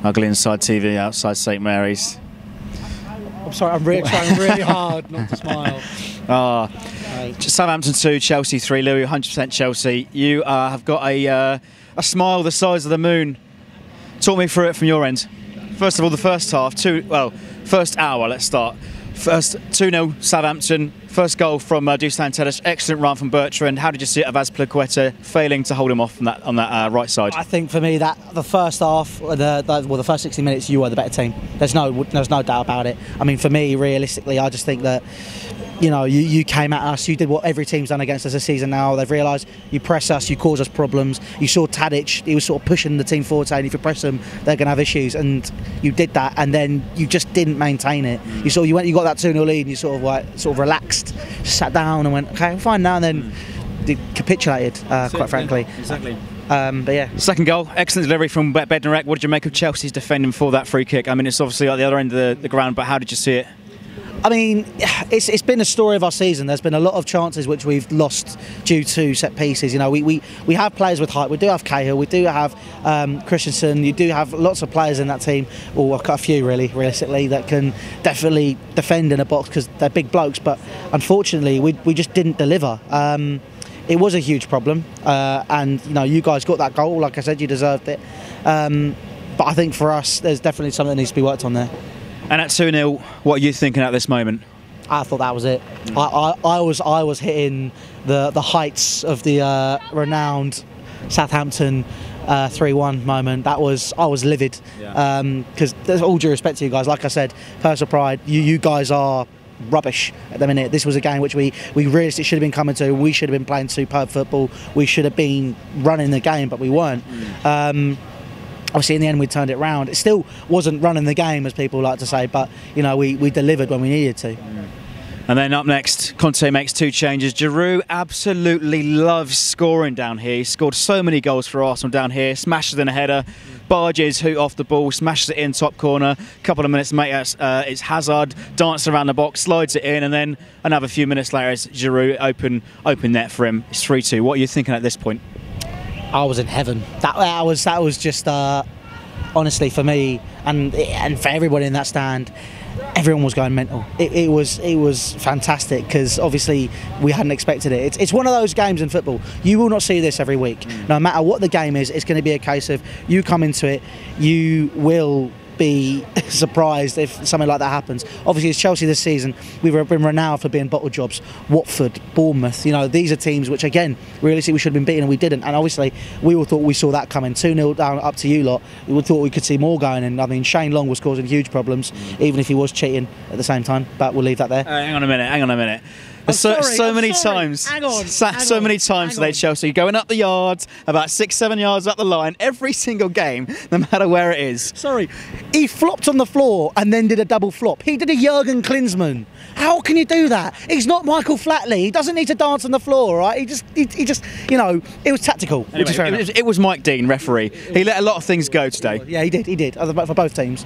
Ugly inside TV outside St Mary's. I'm sorry, I'm really trying really hard not to smile. Southampton 2, Chelsea 3. Louis, 100% Chelsea. You have got a smile the size of the moon. Talk me through it from your end. First of all, the first half, first hour, let's start. First 2-0 Southampton, first goal from Dusan Tadic, excellent run from Bertrand. How did you see it of Azpilicueta failing to hold him off on that right side? I think for me that the first half, the first 60 minutes, you were the better team. There's no doubt about it. I mean, for me, realistically, I just think that, you know, you came at us, you did what every team's done against us this season now. They've realised you press us, you cause us problems. You saw Tadic, he was sort of pushing the team forward, saying if you press them, they're going to have issues. And you did that, and then you just didn't maintain it. You got that 2-0 lead, and you sort of relaxed, sat down and went, okay, fine now, and then capitulated, quite frankly. Exactly. But yeah. Second goal, excellent delivery from Bednarek. What did you make of Chelsea's defending for that free kick? I mean, it's obviously at the other end of the ground, but how did you see it? I mean, it's been a story of our season. There's been a lot of chances which we've lost due to set pieces. You know, we have players with height. We do have Cahill. We do have Christensen. You do have lots of players in that team, or a few really, realistically, that can definitely defend in a box because they're big blokes. But unfortunately, we just didn't deliver. It was a huge problem, and you know, you guys got that goal. Like I said, you deserved it. But I think for us, there's definitely something that needs to be worked on there. And at 2-0, what are you thinking at this moment? I thought that was it. I was hitting the heights of the renowned Southampton 3-1 moment. I was livid because there's all due respect to you guys. Like I said, personal pride. You guys are rubbish at the minute. This was a game which we realistically should have been coming to. We should have been playing superb football. We should have been running the game, but we weren't. Obviously, in the end, we turned it round. It still wasn't running the game, as people like to say, but you know, we delivered when we needed to. And then up next, Conte makes 2 changes. Giroud absolutely loves scoring down here. He scored so many goals for Arsenal down here. Smashes in a header, barges Hoot off the ball, smashes it in top corner. A couple of minutes later, it's Hazard dances around the box, slides it in, and then another few minutes later, it's Giroud open net for him. It's 3-2. What are you thinking at this point? I was in heaven. That was just honestly for me and for everybody in that stand. Everyone was going mental. It was fantastic because obviously we hadn't expected it. It's one of those games in football. You will not see this every week. No matter what the game is, it's going to be a case of you come into it, you will be surprised if something like that happens. Obviously, it's Chelsea this season. We've been renowned for being bottle jobs. Watford, Bournemouth, you know, these are teams which, again, realistically we should have been beaten and we didn't. And obviously, we all thought we saw that coming. 2-0 down up to you lot. We thought we could see more going. And I mean, Shane Long was causing huge problems, even if he was cheating at the same time. But we'll leave that there. Hang on a minute. So many times today, Chelsea going up the yards, about 6-7 yards up the line, every single game, no matter where it is. Sorry, he flopped on the floor and then did a double flop. He did a Jurgen Klinsmann. How can you do that? He's not Michael Flatley. He doesn't need to dance on the floor, right? He just, you know, it was tactical. Anyway, which is fair enough. It was Mike Dean, referee. He let a lot of things go today. Yeah, he did, for both teams.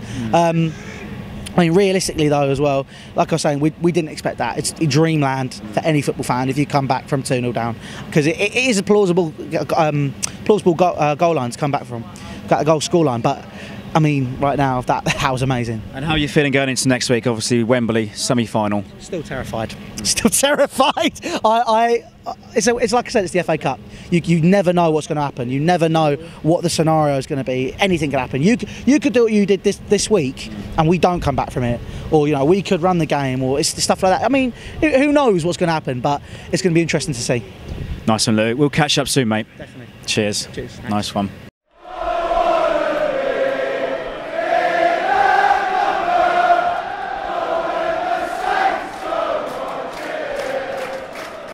I mean, realistically, though, as well, like I was saying, we didn't expect that. It's dreamland for any football fan if you come back from 2-0 down, because it is a plausible goal line to come back from, a goal score line. But I mean, right now, that was amazing. And how are you feeling going into next week? Obviously, Wembley semi-final. Still terrified. It's like I said, it's the FA Cup. You never know what's going to happen. You never know what the scenario is going to be. Anything can happen. You could do what you did this week, and we don't come back from it. Or, you know, we could run the game, or it's stuff like that. I mean, who knows what's going to happen? But it's going to be interesting to see. Nice one, Lou. We'll catch up soon, mate. Definitely. Cheers. Thanks. Nice one.